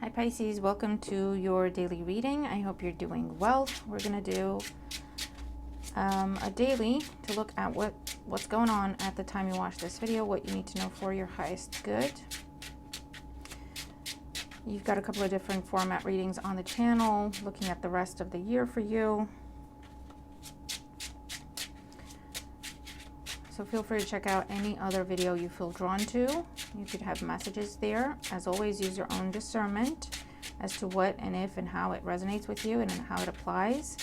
Hi Pisces, welcome to your daily reading. I hope you're doing well. We're going to do a daily to look at what's going on at the time you watch this video, what you need to know for your highest good. You've got a couple of different format readings on the channel, looking at the rest of the year for you. So feel free to check out any other video you feel drawn to. You could have messages there. As always, use your own discernment as to what and if and how it resonates with you and how it applies.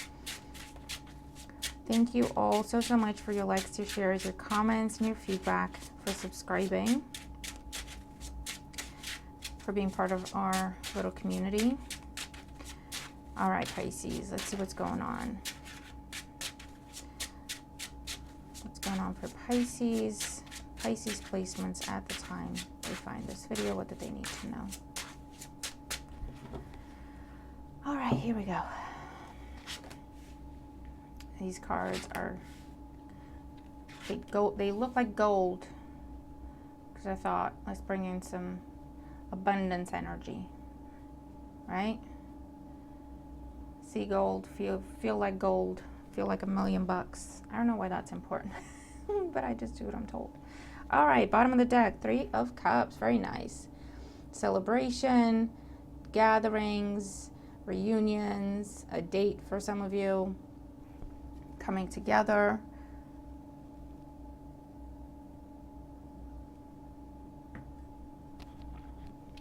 Thank you all so much for your likes, your shares, your comments, and your feedback, for subscribing, for being part of our little community. All right, Pisces, let's see what's going on. What's going on for Pisces? Pisces placements at the time they find this video. What do they need to know? All right, here we go. These cards are, they look like gold, because I thought, let's bring in some abundance energy, right? See gold, feel like gold, feel like $1 million. I don't know why that's important, but I just do what I'm told. All right, bottom of the deck, 3 of Cups, very nice. Celebration, gatherings, reunions, a date for some of you, coming together.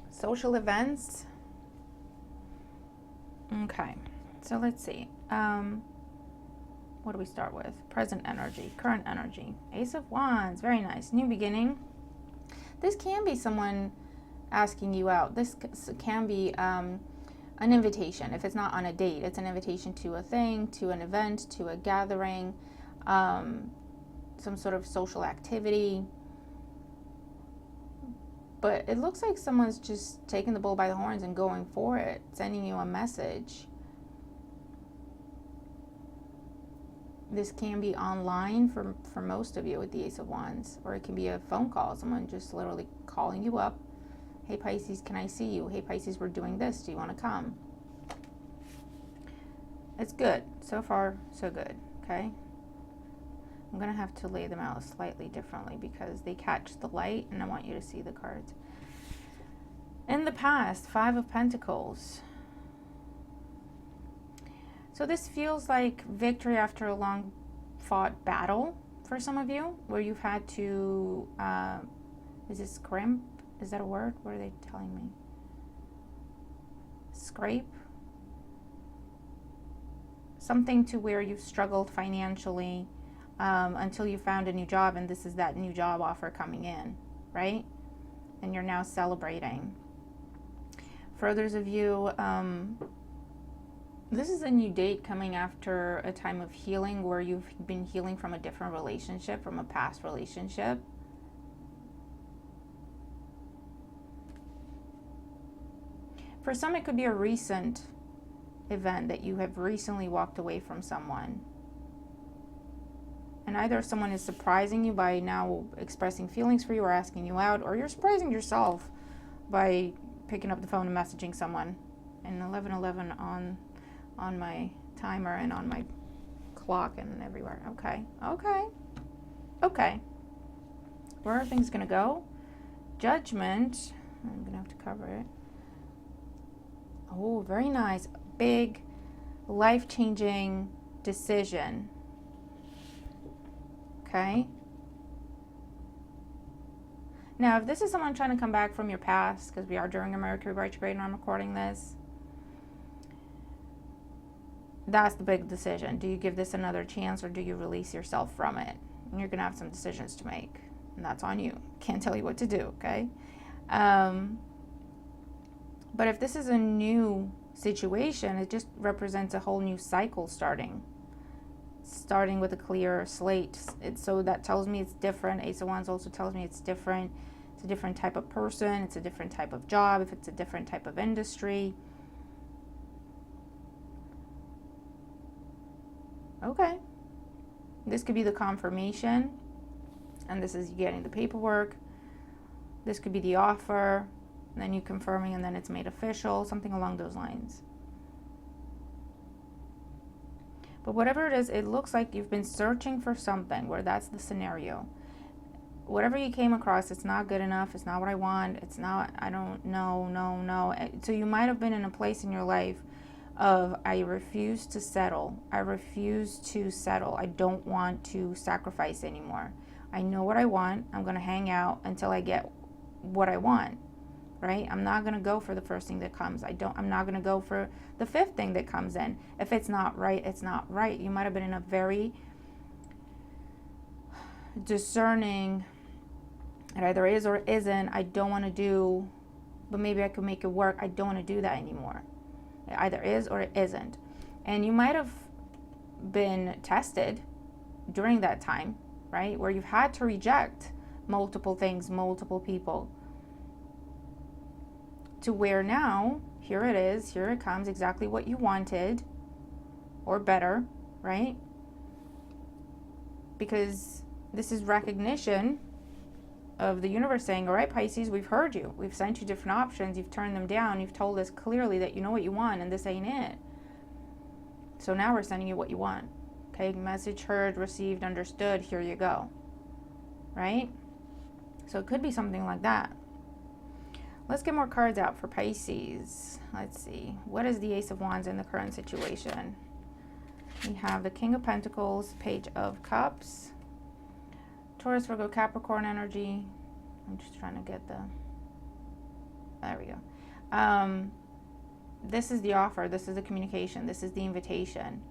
Social events. Okay, so let's see. What do we start with? Present energy, current energy. Ace of Wands, very nice. New beginning. This can be someone asking you out. This can be an invitation. If it's not on a date, it's an invitation to a thing, to an event, to a gathering, some sort of social activity. But it looks like someone's just taking the bull by the horns and going for it, sending you a message. This can be online for most of you with the Ace of Wands, or it can be a phone call, someone just literally calling you up. Hey Pisces, can I see you? Hey Pisces, we're doing this. Do you want to come? It's good. So far, so good. Okay. I'm going to have to lay them out slightly differently because they catch the light and I want you to see the cards. In the past, 5 of Pentacles. So this feels like victory after a long fought battle for some of you, where you've had to, is this scrimp? Is that a word? What are they telling me? Scrape? Something to where you've struggled financially until you found a new job, and this is that new job offer coming in, right? And you're now celebrating. For others of you, this is a new date coming after a time of healing where you've been healing from a different relationship, from a past relationship. For some, it could be a recent event that you have recently walked away from someone. And either someone is surprising you by now expressing feelings for you or asking you out, or you're surprising yourself by picking up the phone and messaging someone. And 11:11 on my timer and on my clock and everywhere. Okay. Where are things going to go? Judgment. I'm going to have to cover it. Oh, very nice. Big, life-changing decision. Okay. Now, if this is someone trying to come back from your past, because we are during a Mercury retrograde and I'm recording this, that's the big decision. Do you give this another chance or do you release yourself from it? And you're going to have some decisions to make, and that's on you. Can't tell you what to do, okay? But if this is a new situation, it just represents a whole new cycle starting with a clear slate. So that tells me it's different. Ace of Wands also tells me it's different. It's a different type of person. It's a different type of job. If it's a different type of industry. Okay. This could be the confirmation. And this is you getting the paperwork. This could be the offer. and then you confirming, and then it's made official, something along those lines. But whatever it is, it looks like you've been searching for something where that's the scenario. Whatever you came across, it's not good enough, it's not what I want, it's not, I don't know, no. So you might have been in a place in your life of, I refuse to settle. I refuse to settle. I don't want to sacrifice anymore. I know what I want. I'm going to hang out until I get what I want, right? I'm not going to go for the first thing that comes. I'm not going to go for the fifth thing that comes in. If it's not right, it's not right. You might have been in a very discerning, it either is or isn't. I don't want to do, but maybe I could make it work. I don't want to do that anymore. It either is or it isn't. And you might have been tested during that time, right? Where you've had to reject multiple things, multiple people. To where now, here it is, here it comes, exactly what you wanted, or better, right? Because this is recognition of the universe saying, all right, Pisces, we've heard you. We've sent you different options. You've turned them down. You've told us clearly that you know what you want and this ain't it. So now we're sending you what you want. Okay, message heard, received, understood. Here you go. Right? So it could be something like that. Let's get more cards out for Pisces. Let's see. What is the Ace of Wands in the current situation? We have the King of Pentacles, Page of Cups, Taurus, Virgo, Capricorn energy. I'm just trying to get the... There we go. This is the offer. This is the communication. This is the invitation.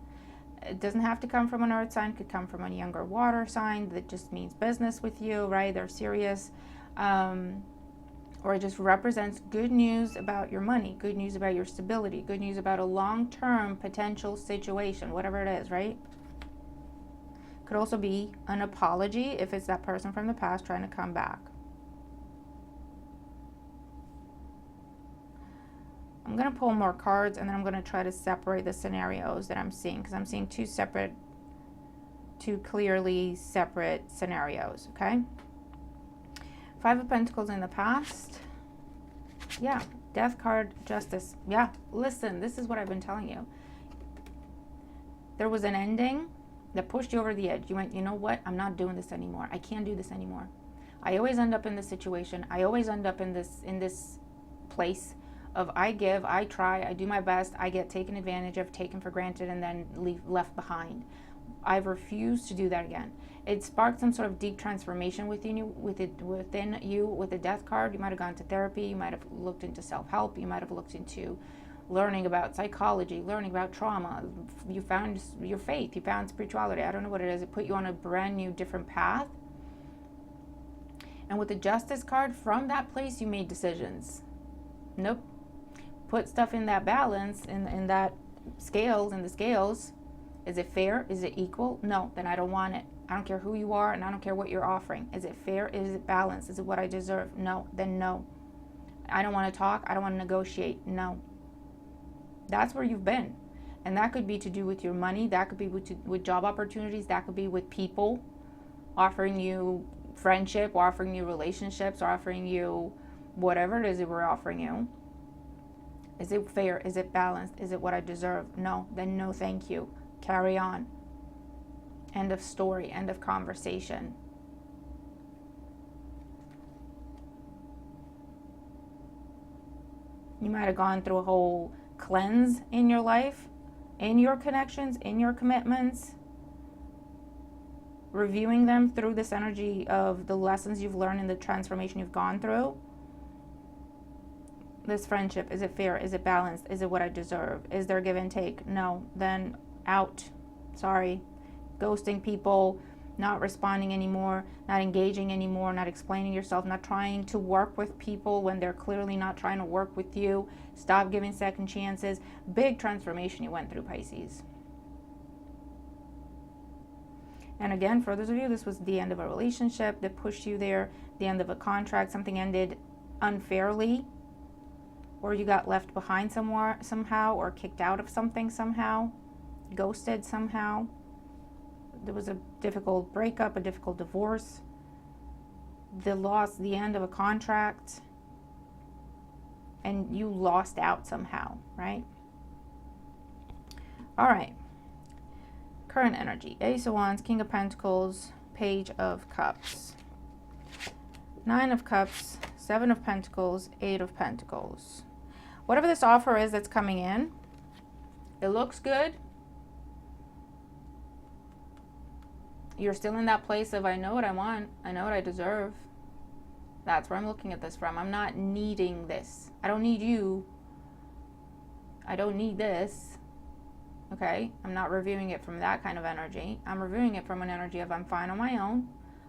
It doesn't have to come from an earth sign. It could come from a younger water sign that just means business with you, right? They're serious. Or it just represents good news about your money, good news about your stability, good news about a long-term potential situation, whatever it is, right? Could also be an apology if it's that person from the past trying to come back. I'm going to pull more cards, and then I'm going to try to separate the scenarios that I'm seeing, because I'm seeing two clearly separate scenarios, okay? Five of Pentacles in the past. Yeah, Death card, Justice. Yeah, listen, this is what I've been telling you. There was an ending that pushed you over the edge. You went, you know what? I'm not doing this anymore. I can't do this anymore. I always end up in this situation. I always end up in this place of I give, I try, I do my best, I get taken advantage of, taken for granted, and then left behind. I've refused to do that again. It sparked some sort of deep transformation within you, with the Death card. You might have gone to therapy. You might have looked into self-help. You might have looked into learning about psychology, learning about trauma. You found your faith. You found spirituality. I don't know what it is. It put you on a brand new, different path. And with the Justice card, from that place, you made decisions. Nope. Put stuff in that balance, in that scales, in the scales. Is it fair? Is it equal? No, then I don't want it. I don't care who you are, and I don't care what you're offering. Is it fair? Is it balanced? Is it what I deserve? No, then no. I don't want to talk. I don't want to negotiate. No. That's where you've been. And that could be to do with your money. That could be with job opportunities. That could be with people offering you friendship, offering you relationships, offering you whatever it is that we're offering you. Is it fair? Is it balanced? Is it what I deserve? No, then no thank you. Carry on. End of story. End of conversation. You might have gone through a whole cleanse in your life, in your connections, in your commitments, reviewing them through this energy of the lessons you've learned and the transformation you've gone through. This friendship, is it fair? Is it balanced? Is it what I deserve? Is there give and take? No, then out. Sorry. Ghosting people, not responding anymore, not engaging anymore, not explaining yourself, not trying to work with people when they're clearly not trying to work with you. Stop giving second chances. Big transformation you went through, Pisces. And again, for those of you, this was the end of a relationship that pushed you there, the end of a contract, something ended unfairly, or you got left behind somewhere somehow, or kicked out of something somehow, ghosted somehow. There was a difficult breakup, a difficult divorce, the loss, the end of a contract. and you lost out somehow, right? All right. Current energy. Ace of Wands, King of Pentacles, Page of Cups. 9 of Cups, 7 of Pentacles, 8 of Pentacles. Whatever this offer is that's coming in, it looks good. You're still in that place of, I know what I want. I know what I deserve. That's where I'm looking at this from. I'm not needing this. I don't need you. I don't need this. Okay? I'm not reviewing it from that kind of energy. I'm reviewing it from an energy of I'm fine on my own.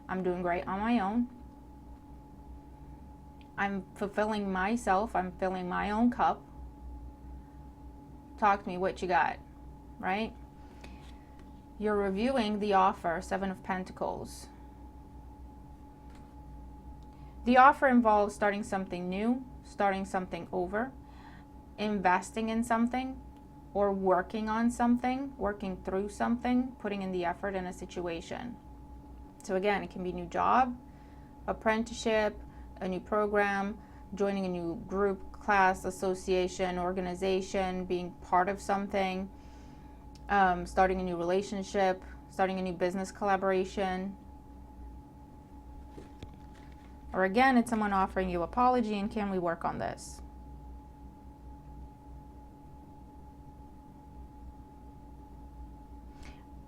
I'm doing great on my own. I'm fulfilling myself. I'm filling my own cup. Talk to me what you got, right? You're reviewing the offer, 7 of Pentacles. The offer involves starting something new, starting something over, investing in something, or working on something, working through something, putting in the effort in a situation. So again, it can be a new job, apprenticeship, a new program, joining a new group, class, association, organization, being part of something, starting a new relationship, starting a new business collaboration. Or again, it's someone offering you apology and can we work on this?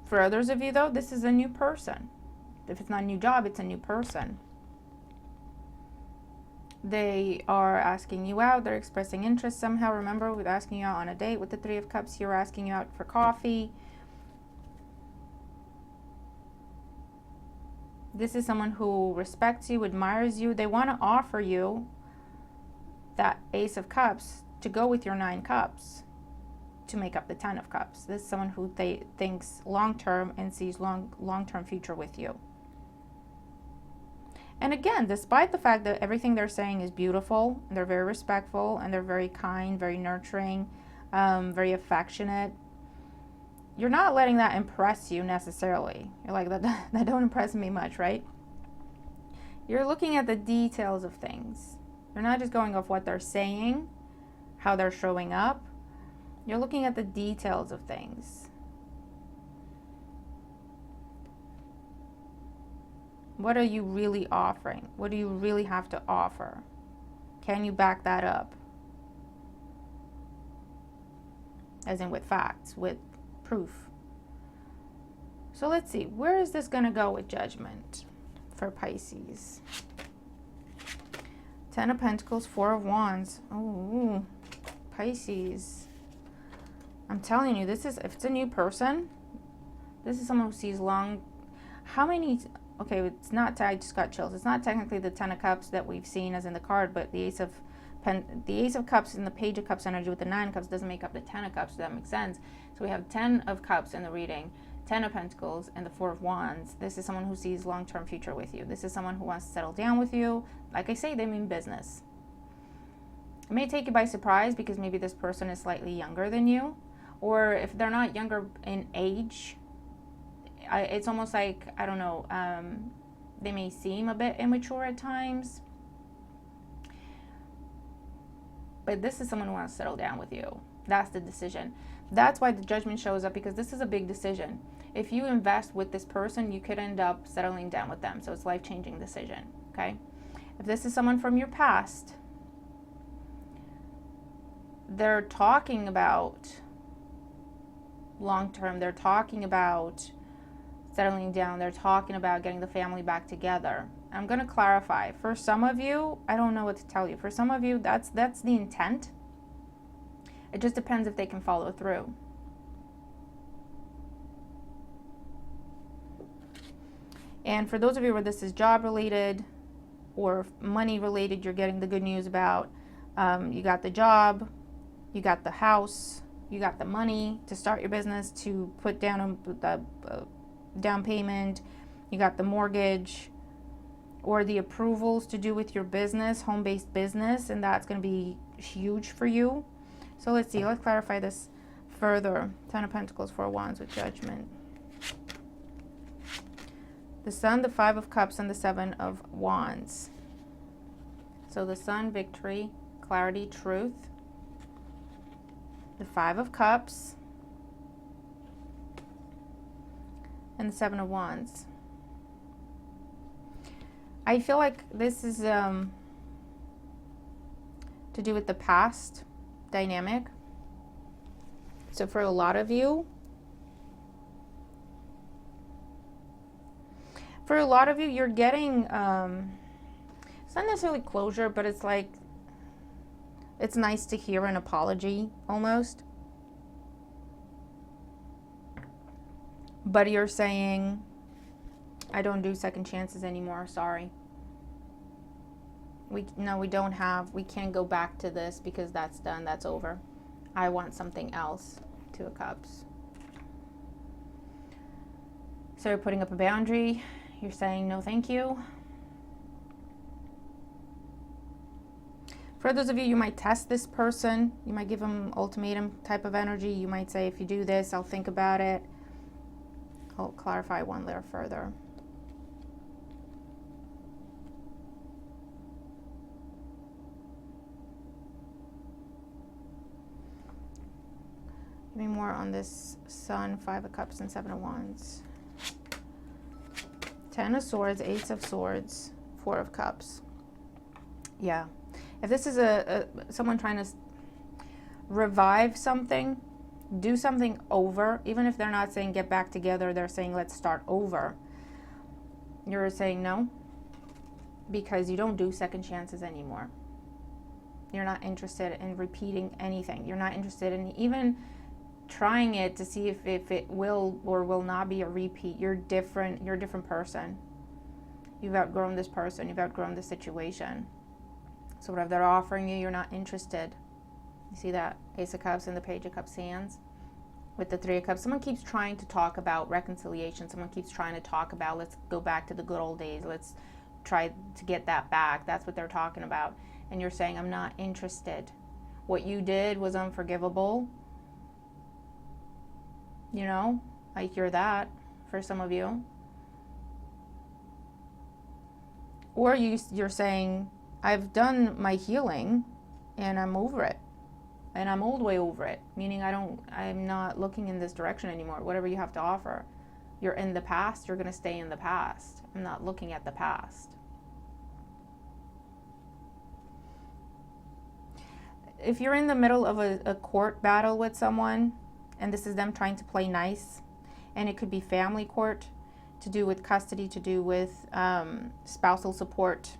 For others of you though, this is a new person. If it's not a new job, it's a new person. They are asking you out. They're expressing interest somehow. Remember, with asking you out on a date with the 3 of Cups, you're asking you out for coffee. This is someone who respects you, admires you. They want to offer you that Ace of Cups to go with your 9 Cups to make up the 10 of Cups. This is someone who thinks long-term and sees long-term future with you. And again, despite the fact that everything they're saying is beautiful, and they're very respectful, and they're very kind, very nurturing, very affectionate, you're not letting that impress you necessarily. You're like, that don't impress me much, right? You're looking at the details of things. You're not just going off what they're saying, how they're showing up. You're looking at the details of things. What are you really offering? What do you really have to offer? Can you back that up? As in with facts, with proof. So let's see, where is this going to go with Judgment for Pisces? 10 of Pentacles, 4 of Wands. Oh, Pisces. I'm telling you, this is, if it's a new person, this is someone who sees long, how many... Okay, it's not, I just got chills. It's not technically the 10 of Cups that we've seen as in the card, but the Ace of Cups and the Page of Cups energy with the 9 of Cups doesn't make up the 10 of Cups, so that makes sense. So we have 10 of Cups in the reading, 10 of Pentacles, and the 4 of Wands. This is someone who sees long-term future with you. This is someone who wants to settle down with you. Like I say, they mean business. It may take you by surprise because maybe this person is slightly younger than you, or if they're not younger in age, it's almost like, I don't know, they may seem a bit immature at times. But this is someone who wants to settle down with you. That's the decision. That's why the Judgment shows up, because this is a big decision. If you invest with this person, you could end up settling down with them. So it's a life-changing decision, okay? If this is someone from your past, they're talking about long-term. They're talking about settling down. They're talking about getting the family back together. I'm going to clarify. For some of you, I don't know what to tell you. For some of you, that's the intent. It just depends if they can follow through. And for those of you where this is job related or money related, you're getting the good news about you got the job, you got the house, you got the money to start your business, to put down the down payment, you got the mortgage or the approvals to do with your business, home-based business, and that's going to be huge for you. So let's see, let's clarify this further. 10 of Pentacles, 4 of Wands with Judgment. The Sun, the 5 of Cups, and the 7 of Wands. So the Sun, victory, clarity, truth, the Five of Cups, and the Seven of Wands. I feel like this is to do with the past dynamic. So for a lot of you, you're getting, it's not necessarily closure, but it's like, it's nice to hear an apology almost. But you're saying, I don't do second chances anymore, sorry. We can't go back to this because that's done, that's over. I want something else. Two of Cups. So you're putting up a boundary. You're saying no thank you. For those of you, you might test this person. You might give them ultimatum type of energy. You might say, if you do this, I'll think about it. I'll clarify one layer further. Give me more on this Sun, Five of Cups, and Seven of Wands. Ten of Swords, Ace of Swords, Four of Cups. Yeah. If this is someone trying to revive something, do something over, even if they're not saying get back together, they're saying let's start over. You're saying no, because you don't do second chances anymore. You're not interested in repeating anything. You're not interested in even trying it to see if it will or will not be a repeat. You're different. You're a different person. You've outgrown this person. You've outgrown the situation. So whatever they're offering you, you're not interested. You see that Ace of Cups and the Page of Cups hands with the Three of Cups. Someone keeps trying to talk about reconciliation. Someone keeps trying to talk about, let's go back to the good old days. Let's try to get that back. That's what they're talking about. And you're saying, I'm not interested. What you did was unforgivable. You know, I hear that for some of you. Or you're saying, I've done my healing and I'm over it. And I'm all the way over it. Meaning I'm not looking in this direction anymore. Whatever you have to offer. You're in the past, you're going to stay in the past. I'm not looking at the past. If you're in the middle of a court battle with someone, and this is them trying to play nice, and it could be family court, to do with custody, to do with spousal support,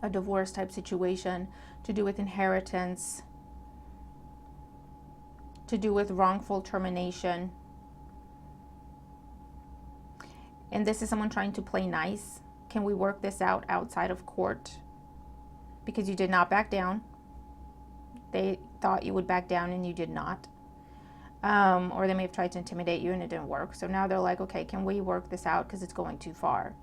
a divorce type situation, to do with inheritance, to do with wrongful termination. And this is someone trying to play nice. Can we work this out outside of court? Because you did not back down. They thought you would back down and you did not. Or they may have tried to intimidate you and it didn't work. So now they're like, okay, can we work this out because it's going too far?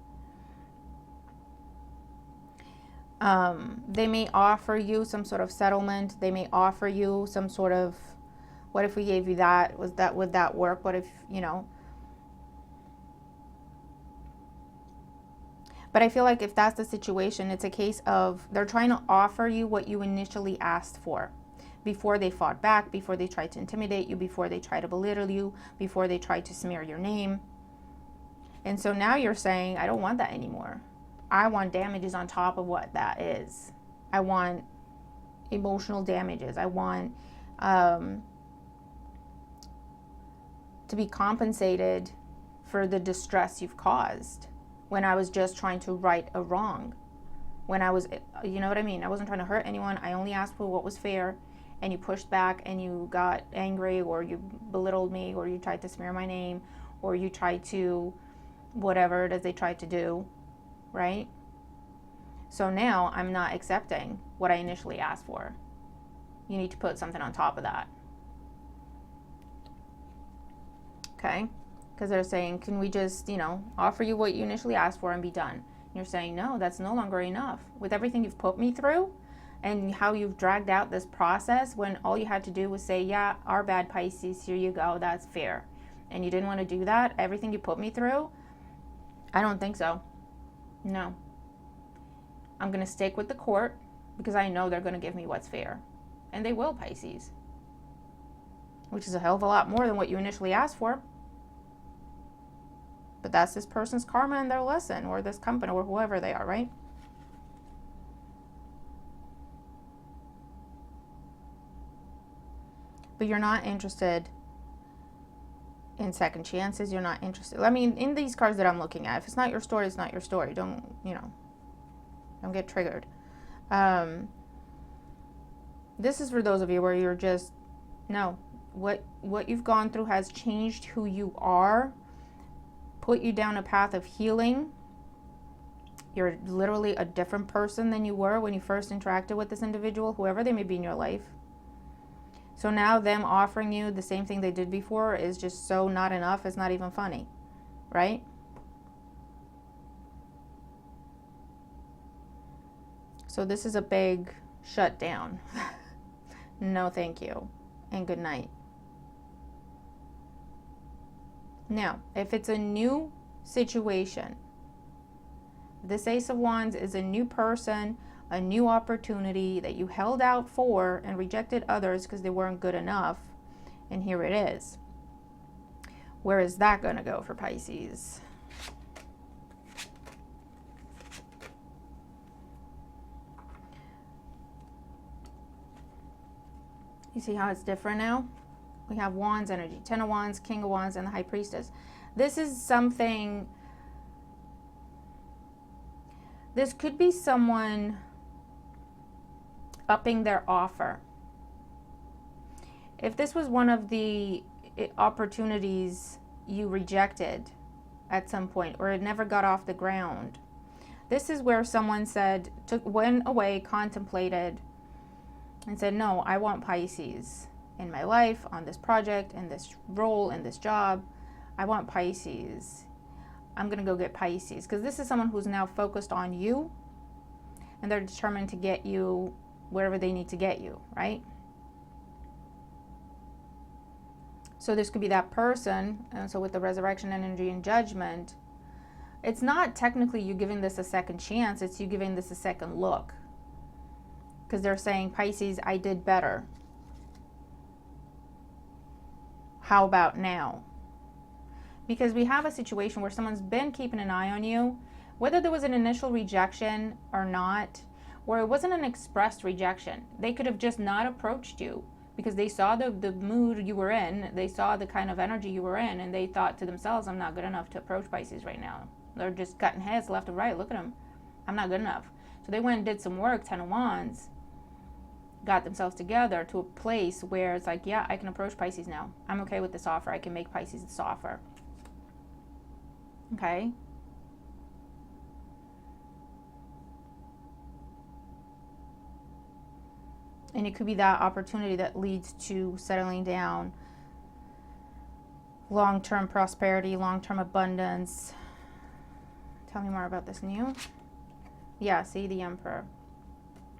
They may offer you some sort of settlement. They may offer you some sort of, what if we gave you that? Would that work? What if, you know? But I feel like if that's the situation, it's a case of they're trying to offer you what you initially asked for. Before they fought back, before they tried to intimidate you, before they tried to belittle you, before they tried to smear your name. And so now you're saying, I don't want that anymore. I want damages on top of what that is. I want emotional damages. I want to be compensated for the distress you've caused when I was just trying to right a wrong. When I was, you know what I mean? I wasn't trying to hurt anyone. I only asked for what was fair. And you pushed back and you got angry, or you belittled me, or you tried to smear my name, or you tried to whatever it is they tried to do, right? So now I'm not accepting what I initially asked for. You need to put something on top of that. Okay? Because they're saying, can we just, you know, offer you what you initially asked for and be done? And you're saying, no, that's no longer enough. With everything you've put me through, and how you've dragged out this process when all you had to do was say, yeah, our bad, Pisces, here you go, that's fair. And you didn't want to do that, everything you put me through, I don't think so. No. I'm going to stick with the court. because I know they're going to give me what's fair. And they will, Pisces. Which is a hell of a lot more than what you initially asked for. But that's this person's karma and their lesson, or this company, or whoever they are, right? But you're not interested in second chances. You're not interested. I mean, in these cards that I'm looking at, if it's not your story, it's not your story. Don't get triggered. This is for those of you where you're just, no, what you've gone through has changed who you are, put you down a path of healing. You're literally a different person than you were when you first interacted with this individual, whoever they may be in your life. So now them offering you the same thing they did before is just so not enough. It's not even funny, right? So this is a big shutdown. No, thank you, and good night. Now, if it's a new situation, this Ace of Wands is a new person, a new opportunity that you held out for and rejected others because they weren't good enough. And here it is. Where is that going to go for Pisces? You see how it's different now? We have Wands energy, Ten of Wands, King of Wands, and the High Priestess. This is something, this could be someone upping their offer. If this was one of the opportunities you rejected at some point, or it never got off the ground, this is where someone went away, contemplated, and said, no, I want Pisces in my life, on this project, in this role, in this job. I want Pisces. I'm going to go get Pisces. Because this is someone who's now focused on you, and they're determined to get you wherever they need to get you, right? So this could be that person. And so with the resurrection energy and judgment, it's not technically you giving this a second chance. It's you giving this a second look. Because they're saying, Pisces, I did better. How about now? Because we have a situation where someone's been keeping an eye on you, whether there was an initial rejection or not, or it wasn't an expressed rejection. They could have just not approached you because they saw the mood you were in, they saw the kind of energy you were in, and they thought to themselves, I'm not good enough to approach Pisces right now. They're just cutting heads left and right. Look at them. I'm not good enough. So they went and did some work, Ten of Wands, got themselves together to a place where it's like, yeah, I can approach Pisces now. I'm okay with this offer. I can make Pisces this offer. Okay? And it could be that opportunity that leads to settling down, long-term prosperity, long-term abundance. Tell me more about this new. Yeah, see, the Emperor.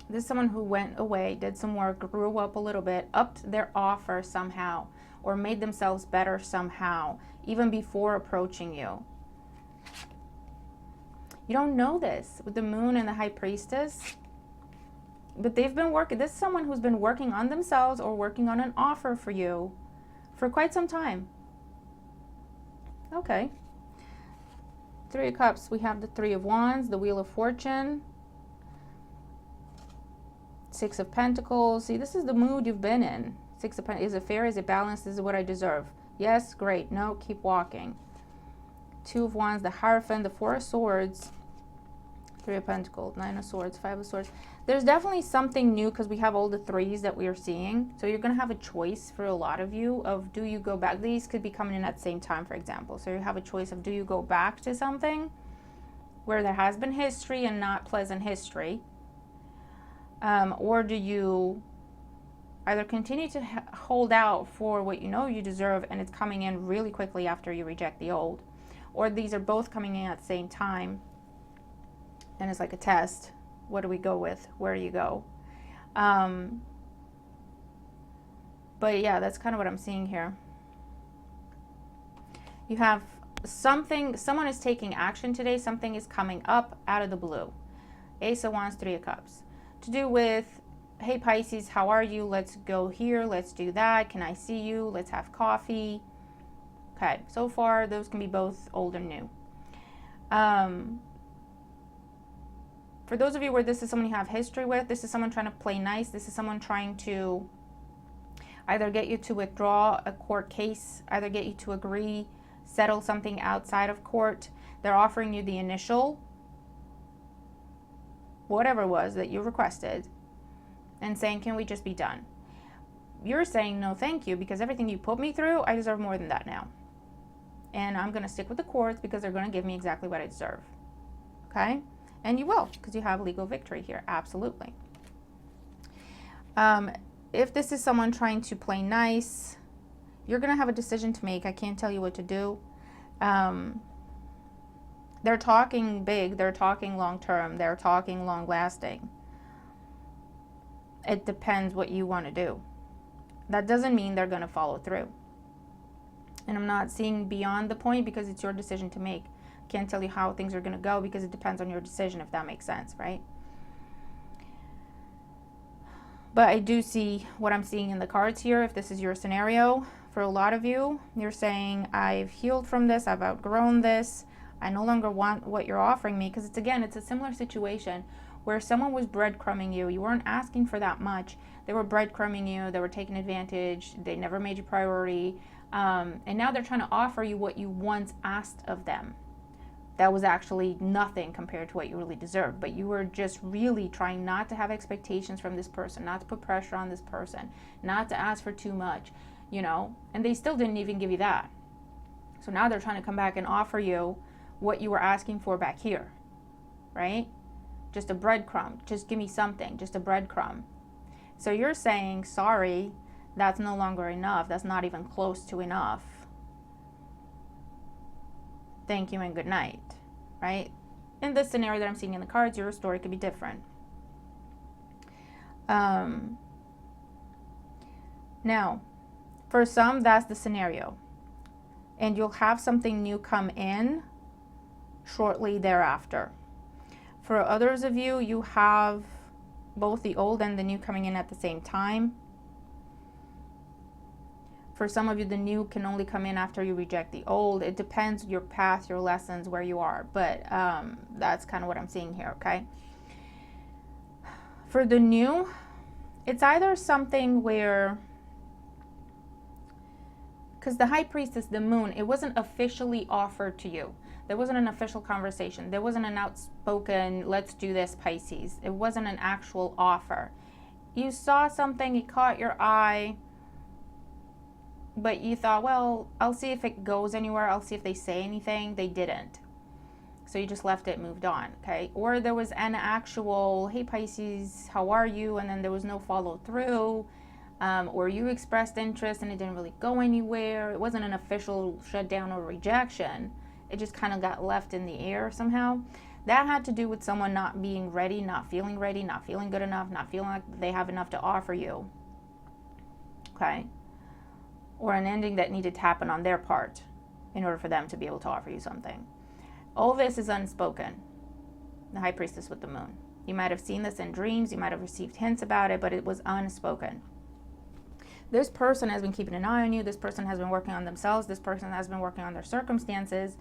This is someone who went away, did some work, grew up a little bit, upped their offer somehow, or made themselves better somehow, even before approaching you. You don't know this with the Moon and the High Priestess, but they've been working. This is someone who's been working on themselves or working on an offer for you for quite some time. Okay. Three of Cups, we have the Three of Wands, the Wheel of Fortune, Six of Pentacles. See, this is the mood you've been in. Six of Pentacles. Is it fair? Is it balanced? This is what I deserve. Yes, great. No, keep walking. Two of Wands, the Hierophant, the Four of Swords, Three of Pentacles, Nine of Swords, Five of Swords. There's definitely something new because we have all the threes that we are seeing. So you're going to have a choice for a lot of you of, do you go back? These could be coming in at the same time, for example. So you have a choice of, do you go back to something where there has been history and not pleasant history? Or do you either continue to hold out for what you know you deserve and it's coming in really quickly after you reject the old? Or these are both coming in at the same time and it's like a test. What do we go with? Where do you go? But yeah, that's kind of what I'm seeing here. You have something, someone is taking action today. Something is coming up out of the blue. Ace of Wands, Three of Cups. to do with, hey Pisces, how are you? Let's go here, let's do that. Can I see you? Let's have coffee. Okay, so far those can be both old and new. For those of you where this is someone you have history with, this is someone trying to play nice. This is someone trying to either get you to withdraw a court case, either get you to agree, settle something outside of court. They're offering you the initial, whatever it was that you requested, and saying, can we just be done? You're saying, no, thank you, because everything you put me through, I deserve more than that now. And I'm going to stick with the courts because they're going to give me exactly what I deserve. Okay? And you will, because you have legal victory here. Absolutely. If this is someone trying to play nice, you're going to have a decision to make. I can't tell you what to do. They're talking big. They're talking long term. They're talking long lasting. It depends what you want to do. That doesn't mean they're going to follow through. And I'm not seeing beyond the point because it's your decision to make. Can't tell you how things are going to go because it depends on your decision, if that makes sense, right? But I do see what I'm seeing in the cards here. If this is your scenario, for a lot of you, you're saying, I've healed from this, I've outgrown this, I no longer want what you're offering me. Because it's a similar situation where someone was breadcrumbing you. You weren't asking for that much. They were breadcrumbing you, they were taking advantage, they never made you priority. And now they're trying to offer you what you once asked of them. That was actually nothing compared to what you really deserved. But you were just really trying not to have expectations from this person, not to put pressure on this person, not to ask for too much, and they still didn't even give you that. So now they're trying to come back and offer you what you were asking for back here, right? Just a breadcrumb. Just give me something, just a breadcrumb. So you're saying, sorry, that's no longer enough. That's not even close to enough. Thank you and good night, right? In this scenario that I'm seeing in the cards, your story could be different. Now, for some, that's the scenario. And you'll have something new come in shortly thereafter. For others of you, you have both the old and the new coming in at the same time. For some of you, the new can only come in after you reject the old. It depends your path, your lessons, where you are. But that's kind of what I'm seeing here, okay? For the new, it's either something where, because the High Priestess, the moon, it wasn't officially offered to you. There wasn't an official conversation. There wasn't an outspoken, let's do this, Pisces. It wasn't an actual offer. You saw something, it caught your eye, but you thought, well, I'll see if it goes anywhere. I'll see if they say anything. They didn't. So you just left it, moved on, okay? Or there was an actual, hey, Pisces, how are you? And then there was no follow through. Or you expressed interest and it didn't really go anywhere. It wasn't an official shutdown or rejection. It just kind of got left in the air somehow. That had to do with someone not being ready, not feeling good enough, not feeling like they have enough to offer you, okay? Or an ending that needed to happen on their part in order for them to be able to offer you something. All this is unspoken. The High Priestess with the moon. You might have seen this in dreams. You might have received hints about it, but it was unspoken. This person has been keeping an eye on you. This person has been working on themselves. This person has been working on their circumstances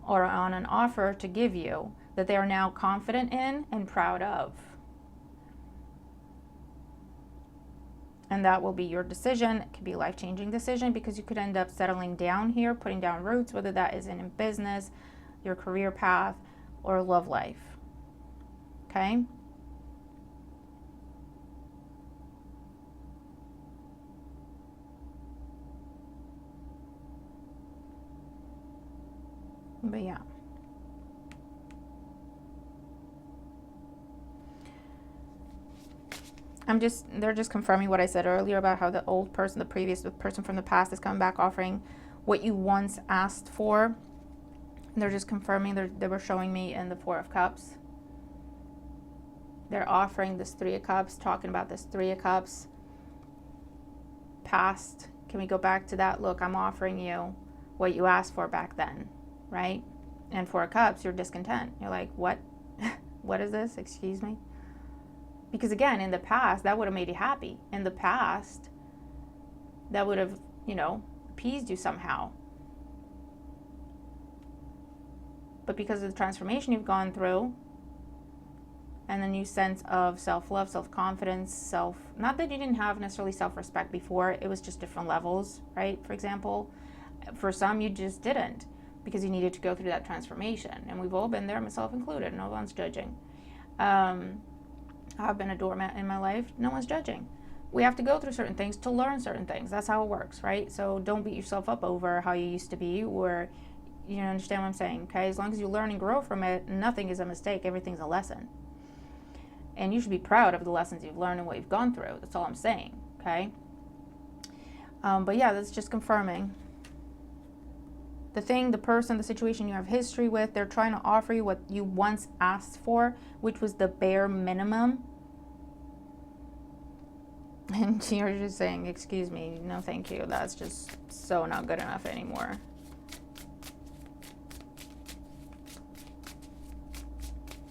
or on an offer to give you that they are now confident in and proud of. And that will be your decision. It could be a life-changing decision because you could end up settling down here, putting down roots, whether that is in business, your career path, or love life. Okay? But yeah. They're just confirming what I said earlier about how the old person, the person from the past is coming back offering what you once asked for. And they're just confirming, they were showing me in the Four of Cups. They're offering this Three of Cups, talking about this Three of Cups. Past, can we go back to that? Look, I'm offering you what you asked for back then, right? And Four of Cups, you're discontent. You're like, what? What is this? Excuse me? Because again, in the past, that would have made you happy. In the past, that would have, appeased you somehow. But because of the transformation you've gone through, and the new sense of self-love, self-confidence, not that you didn't have necessarily self-respect before, it was just different levels, right? For example, for some, you just didn't, because you needed to go through that transformation. And we've all been there, myself included. No one's judging. I've been a doormat in my life. No one's judging. We have to go through certain things to learn certain things. That's how it works, right? So don't beat yourself up over how you used to be, or you understand what I'm saying, okay? As long as you learn and grow from it, nothing is a mistake. Everything's a lesson. And you should be proud of the lessons you've learned and what you've gone through. That's all I'm saying, okay? But yeah, that's just confirming. The thing, the person, the situation you have history with, they're trying to offer you what you once asked for, which was the bare minimum. And you're just saying, excuse me, no thank you. That's just so not good enough anymore.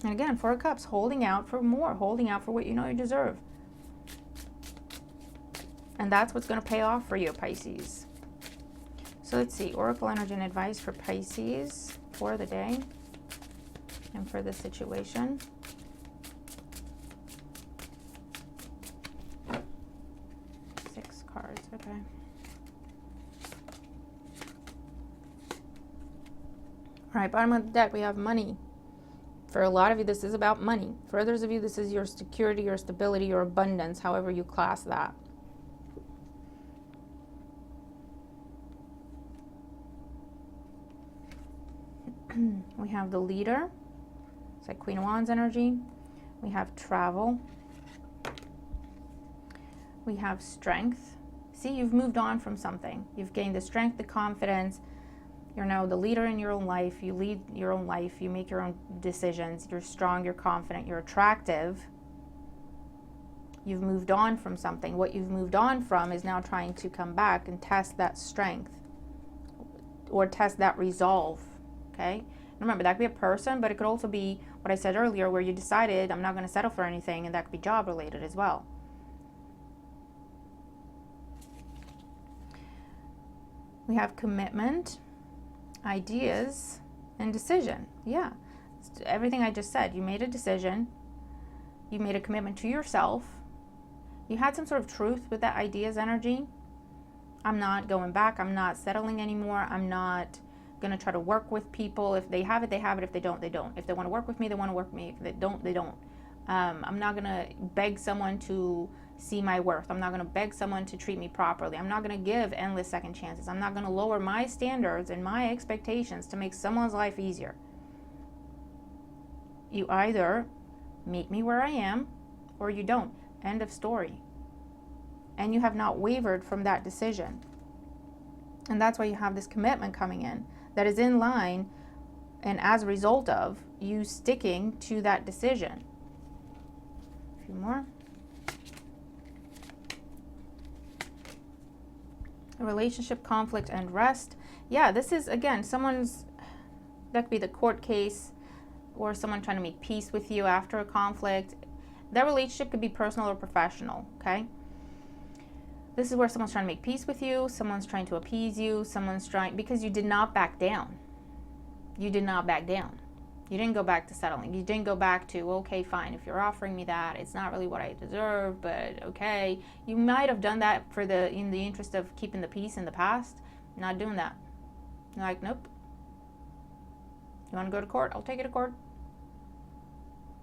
And again, Four of Cups, holding out for more, holding out for what you know you deserve. And that's what's going to pay off for you, Pisces. So let's see, Oracle energy and advice for Pisces for the day and for the situation. Six cards, okay. All right, bottom of the deck, we have money. For a lot of you, this is about money. For others of you, this is your security, your stability, your abundance, however you class that. We have the leader. It's like Queen of Wands energy. We have travel. We have strength. See, you've moved on from something. You've gained the strength, the confidence. You're now the leader in your own life. You lead your own life. You make your own decisions. You're strong. You're confident. You're attractive. You've moved on from something. What you've moved on from is now trying to come back and test that strength or test that resolve. Okay? Remember, that could be a person, but it could also be what I said earlier, where you decided, I'm not going to settle for anything, and that could be job related as well. We have commitment, ideas, and decision. Yeah, it's everything I just said. You made a decision. You made a commitment to yourself. You had some sort of truth with that ideas energy. I'm not going back. I'm not settling anymore. I'm not going to try to work with people. If they have it, they have it. If they don't, they don't. If they want to work with me, they want to work with me. If they don't, they don't. I'm not going to beg someone to see my worth. I'm not going to beg someone to treat me properly. I'm not going to give endless second chances. I'm not going to lower my standards and my expectations to make someone's life easier. You either meet me where I am or you don't. End of story. And you have not wavered from that decision. And that's why you have this commitment coming in that is in line and as a result of you sticking to that decision. A few more. A relationship, conflict, and rest. Yeah, this is, again, that could be the court case or someone trying to make peace with you after a conflict. That relationship could be personal or professional, okay? This is where someone's trying to make peace with you, someone's trying to appease you, because you did not back down. You did not back down. You didn't go back to settling. You didn't go back to, okay, fine, if you're offering me that, it's not really what I deserve, but okay. You might have done that in the interest of keeping the peace in the past. Not doing that. You're like, nope. You want to go to court? I'll take you to court.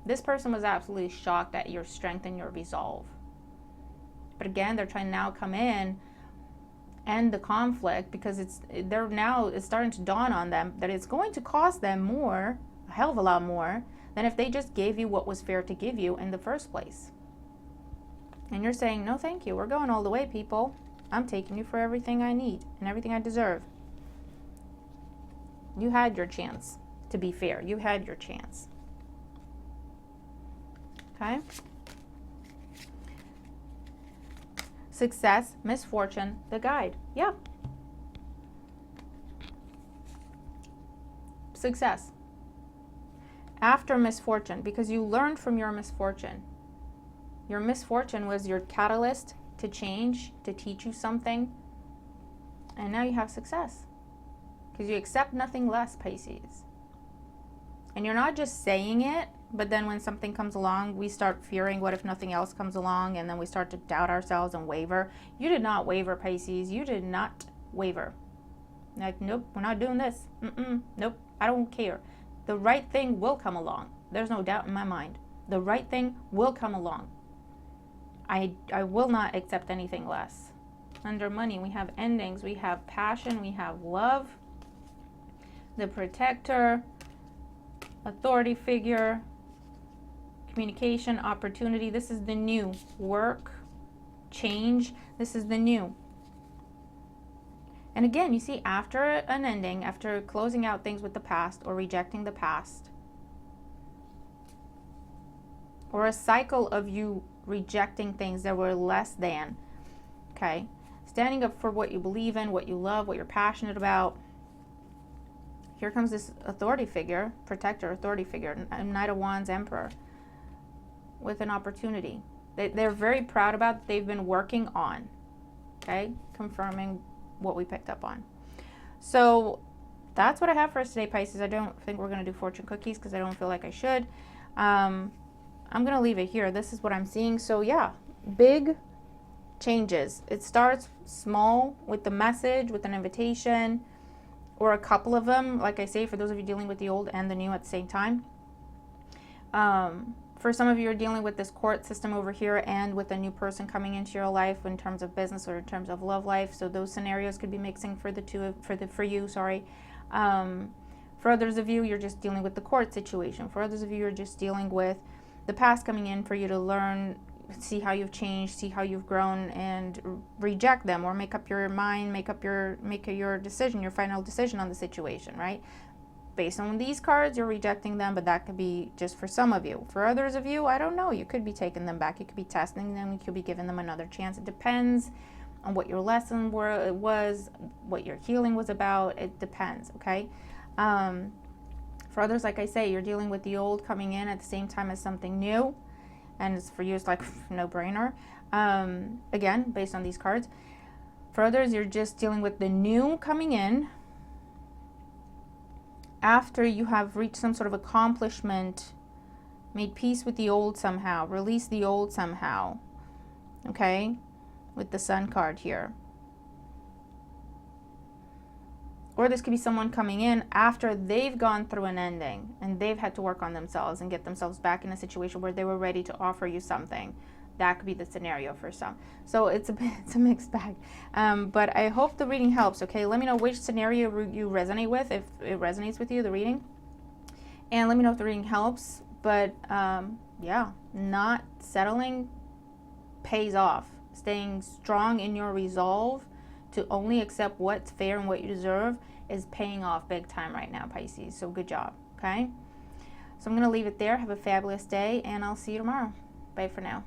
This person was absolutely shocked at your strength and your resolve. But again, they're trying to now come in, end the conflict, because it's starting to dawn on them that it's going to cost them more, a hell of a lot more, than if they just gave you what was fair to give you in the first place. And you're saying, no thank you, we're going all the way, people. I'm taking you for everything I need and everything I deserve. You had your chance to be fair. You had your chance. Okay? Success, misfortune, the guide. Yeah. Success. After misfortune, because you learned from your misfortune. Your misfortune was your catalyst to change, to teach you something. And now you have success. Because you accept nothing less, Pisces. And you're not just saying it, but then when something comes along, we start fearing, what if nothing else comes along? And then we start to doubt ourselves and waver. You did not waver, Pisces. You did not waver. Like, nope, we're not doing this. Nope, I don't care. The right thing will come along. There's no doubt in my mind. The right thing will come along. I will not accept anything less. Under money, we have endings, we have passion, we have love, the protector, authority figure, communication, opportunity. This is the new. Work, change. This is the new. And again, you see, after an ending, after closing out things with the past or rejecting the past, or a cycle of you rejecting things that were less than, okay? Standing up for what you believe in, what you love, what you're passionate about. Here comes this authority figure, protector, authority figure, Knight of Wands, Emperor, with an opportunity. They're very proud about, they've been working on, okay? Confirming what we picked up on. So that's what I have for us today, Pisces. I don't think we're going to do fortune cookies because I don't feel like I should. I'm going to leave it here. This is what I'm seeing. So yeah, big changes. It starts small with the message, with an invitation, or a couple of them. Like I say, for those of you dealing with the old and the new at the same time. For some of you are dealing with this court system over here and with a new person coming into your life in terms of business or in terms of love life. So those scenarios could be mixing for you. For others of you, you're just dealing with the court situation. For others of you, you're just dealing with the past coming in for you to learn, see how you've changed, see how you've grown, and reject them or make up your mind, make your decision, your final decision on the situation, right? Based on these cards, you're rejecting them, but that could be just for some of you. For others of you, I don't know. You could be taking them back. You could be testing them. You could be giving them another chance. It depends on what your lesson was, what your healing was about. It depends, okay? For others, like I say, you're dealing with the old coming in at the same time as something new. And it's for you, it's like no-brainer. Again, based on these cards. For others, you're just dealing with the new coming in after you have reached some sort of accomplishment, made peace with the old somehow, released the old somehow, okay, with the Sun card here. Or this could be someone coming in after they've gone through an ending and they've had to work on themselves and get themselves back in a situation where they were ready to offer you something. That could be the scenario for some. So it's a mixed bag. But I hope the reading helps, okay? Let me know which scenario you resonate with, if it resonates with you, the reading. And let me know if the reading helps. But yeah, not settling pays off. Staying strong in your resolve to only accept what's fair and what you deserve is paying off big time right now, Pisces. So good job, okay? So I'm going to leave it there. Have a fabulous day, and I'll see you tomorrow. Bye for now.